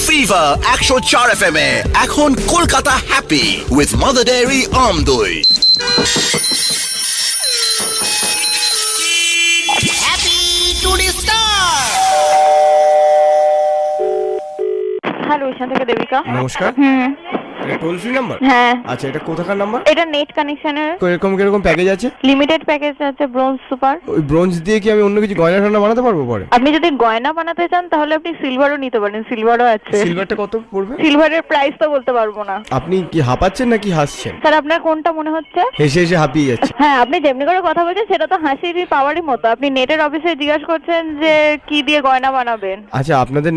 Fever 104 FM এ এখন Kolkata happy with Mother Dairy আমদই। Happy tourister. হ্যালো, এখান থেকে দেবিকা। নমস্কার। এটা টোল ফ্রি নাম্বার? হ্যাঁ। আচ্ছা, এটা কোথাকার নাম্বার? এটা নেট কানেকশনের। কিরকম প্যাকেজ আছে? লিমিটেড প্যাকেজ আছে, ব্রোঞ্জ সুপার। ওই ব্রোঞ্জ দিয়ে কি আমি অন্য কিছু গয়না টয়না বানাতে পারবো পরে? আপনি যদি গয়না বানাতে চান তাহলে আপনি সিলভারও নিতে পারেন, সিলভারও আছে। সিলভারটা কত পড়বে? সিলভারের প্রাইস তো বলতে পারবো না। আপনি কি হাঁপাচ্ছেন নাকি হাসছেন? স্যার, আপনার কোনটা মনে হচ্ছে? হেসে হেসে হাঁপিয়ে যাচ্ছে। হ্যাঁ, আপনি যেমনি করে কথা বলছেন সেটা তো হাসিরই পাওয়ারই মতো। আপনি নেটের অফিসে জিজ্ঞাসা করছেন যে কি দিয়ে গয়না বানাবেন। আচ্ছা, আপনাদের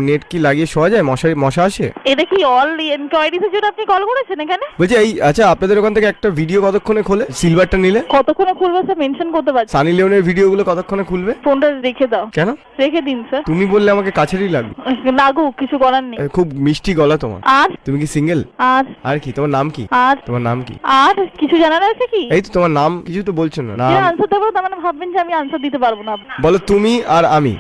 নেট কি লাগিয়ে শোয়া যায়? মশা আসে? এটা কি অল এনকোয়ারিজের জন্য আপনি কল করেছেন এখানে? বলছি আচ্ছা, আপনাদের ওখান থেকে একটা ভিডিও কতক্ষণে খোলে সিলভারটা নিলে? কতক্ষণে খুলবে স্যার মেনশন করতে পারছি? সানি লিওনের ভিডিওগুলো কতক্ষণে খুলবে? ফোনটা রেখে দাও। কেন রেখে দিন স্যার। তুমি বললে আমাকে কাছেরই লাগবে। লাগুক, কিছু করার নেই। খুব মিষ্টি গলা তোমার। আর তুমি কি সিঙ্গেল? আর কি তোমার নাম কি? তোমার নাম কি? আর কিছু জানার আছে কি? এই তো তোমার নাম, কিছু তো বলছো না। নাম আনসার দেবো তার মানে ভাববেন যে আমি আনসার দিতে পারবো না। বলো তুমি আর আমি।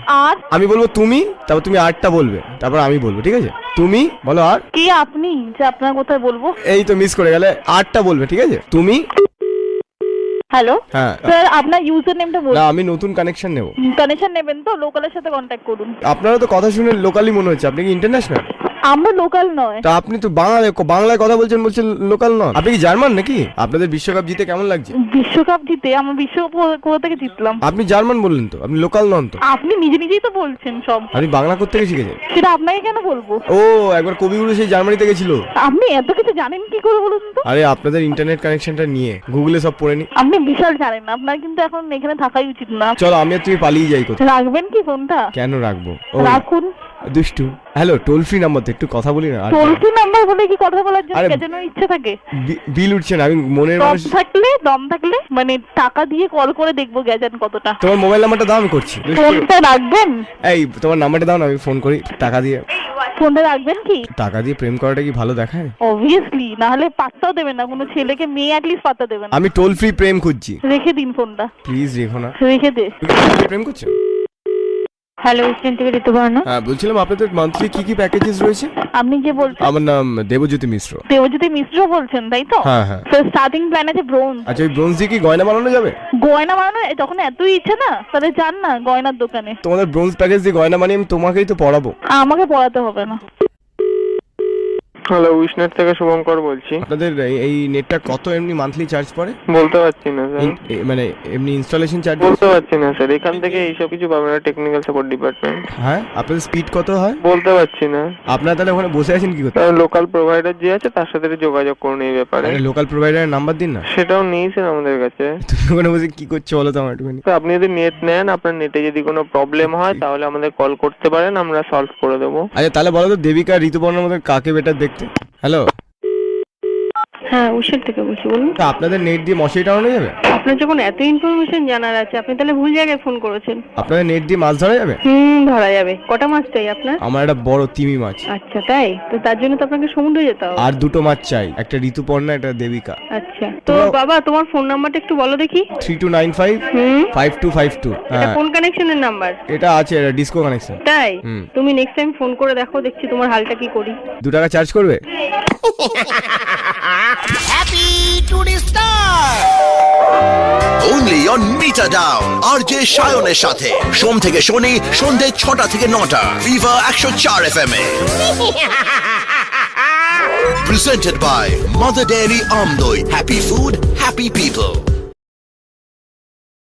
আমি বলবো তুমি, তারপর তুমি আরটা বলবে, তারপর আমি বলবো, ঠিক আছে? তুমি বলো আর। কি আপনি যে আপনার কোথায় বলবো? এই তো মিস করে গেলে, আরটা বলবে, ঠিক আছে? তুমি। হ্যালো। হ্যাঁ স্যার, আপনার ইউজার নেমটা বলুন। না, আমি নতুন কানেকশন নেব। কানেকশন নেবেন তো লোকালের সাথে কন্ট্যাক্ট করুন। আপনারা তো কথা শুনে লোকালই মনে হচ্ছে, আপনি কি ইন্টারন্যাশনাল? আমরা লোকাল নয়। তা আপনি তো বাংলায় কথা বলছেন লোকাল নয়। আপনি কি জার্মান নাকি? আপনাদের বিশ্বকাপ জিতে কেমন লাগছে? বিশ্বকাপ জিতে? আমরা বিশ্বকাপ কোথা থেকে জিতলাম? আপনি জার্মান বললেন তো, আপনি লোকাল নন তো। আপনি নিজেই তো বলছেন সব। আপনি বাংলা করতে গিয়ে শিখেছেন? সেটা আপনাকে কেন বলবো? ও, একবার কবিগুরু সেই জার্মানিতে গেছিল। আপনি এত কিছু জানেন কি করে বলুন তো? আরে আপনাদের ইন্টারনেট কানেকশনটা নিয়ে গুগলে সব পড়ে নি। আপনি বিশাল জানেন, আপনার কিন্তু এখন এখানে থাকাই উচিত না। চলো, আমি আর তুমি পালিয়ে যাই কোথাও। রাখবেন কি ফোনটা? কেন রাখবো? রাখুন। দুষ্টু। হ্যালো, টোল ফ্রি নাম্বার তো, একটু কথা বলি না। টোল ফ্রি নাম্বার বলে কি কথা বলার জন্য যেন ইচ্ছে থাকে? বিল উঠছে না, আমি মনের মানুষ। দম থাকলে মানে টাকা দিয়ে কল করে দেখবো গেছেন কতটা। তোমার মোবাইল নাম্বারটা দাও, আমি করছি। ফোনটা রাখবেন? এই তোমার নাম্বারটা দাও না, আমি ফোন করি টাকা দিয়ে। ফোনটা রাখবেন কি? টাকা দিয়ে প্রেম করাটা কি ভালো দেখায়? অবভিয়াসলি, না হলে পাত্তাও দেবেন না কোনো ছেলেকে, মেয়ে অ্যাটলিস্ট পাত্তা দেবেন। আমি টোল ফ্রি প্রেম খুঁজছি। রেখে দিন ফোনটা প্লিজ। রেখো না। রেখে দে। প্রেম করছো? হ্যালো, স্টেশন থেকে ঋতুপর্ণা। হ্যাঁ, বলছিলাম আপনাদের মান্থলি কি প্যাকেজেস রয়েছে? আপনি যে বলছেন? আমার নাম দেবজ্যোতি মিশ্র। দেবজ্যোতি মিশ্র বলছেন, তাই তো? হ্যাঁ। স্যার, স্টার্টিং প্ল্যান আছে ব্রোঞ্জ। আচ্ছা, ওই ব্রোঞ্জ দিয়ে কি গয়না বানানো যাবে? গয়না বানানো যখন এতই ইচ্ছে না, তাহলে যান না গয়নার দোকানে। তোমাদের ব্রোঞ্জ প্যাকেজ দিয়ে গয়না বানিয়ে আমি তোমাকেই তো পড়াবো। আমাকে পড়াতে হবে না। হ্যালো, উইশনেট থেকে শুভঙ্কর বলছি। আপনাদের এই নেটটা কত এমনি মান্থলি চার্জ পড়ে? বলতে পারছি না স্যার। মানে এমনি ইনস্টলেশন চার্জ? বলতে পারছি না স্যার, এখান থেকে এইসব কিছু পাবেন না, টেকনিক্যাল সাপোর্ট ডিপার্টমেন্ট। হ্যাঁ, আপনাদের স্পিড কত হয়? বলতে পারছি না। আপনারা তাহলে ওখানে বসে আছেন কি করতে? লোকাল প্রোভাইডার যে আছে তার সাথে যোগাযোগ করুন এই ব্যাপারে। লোকাল প্রোভাইডারের নাম্বার দিন না। সেটাও নেই স্যার আমাদের কাছে। তুমি ওখানে বসে কি করছো বলো তো আমার একটুখানি। তো আপনি যদি নেট নেন, আপনার নেটে যদি কোনো প্রবলেম হয় তাহলে আমাদের কল করতে পারেন, আমরা সলভ করে দেবো। আচ্ছা, তাহলে বলো তো দেবিকা ঋতুপর্ণার মধ্যে কাকে বেটার দেখতে? হ্যালো। হ্যাঁ, উষার থেকে বলছি, বলুন। আপনাদের নেট দিয়ে মশারি টানানো যাবে? আপনার যখন এত ইনফরমেশন জানার আছে, আপনি তাহলে ভুল জায়গায় ফোন করেছেন। আপনাদের নেট দিয়ে মাছ ধরা যাবে? ধরা যাবে। কটা মাছ চাই আপনার? আমার একটা বড় তিমি মাছ। আচ্ছা, তাই তো? তার জন্য তো আপনাকে সমুদ্রে যেতে হবে। আর দুটো মাছ চাই, একটা ঋতুপর্ণা, একটা দেবিকা। আচ্ছা, তো বাবা তোমার ফোন নাম্বারটা একটু বলো দেখি। 3295 5252। এটা কোন কানেকশনের নাম্বার? এটা আছে, এটা ডিসকো কানেকশন। তাই? তুমি নেক্সট টাইম ফোন করে দেখো, দেখছি তোমার হালটা কি করি। 2 টাকা চার্জ করবে? Happy tourister only on Meter Down RJ সায়নের সাথে সোম থেকে শনি সন্ধ্যে 6টা থেকে 9টা ফিভার 104 FM এ presented by Mother Dairy Amdoi. Happy food, happy people.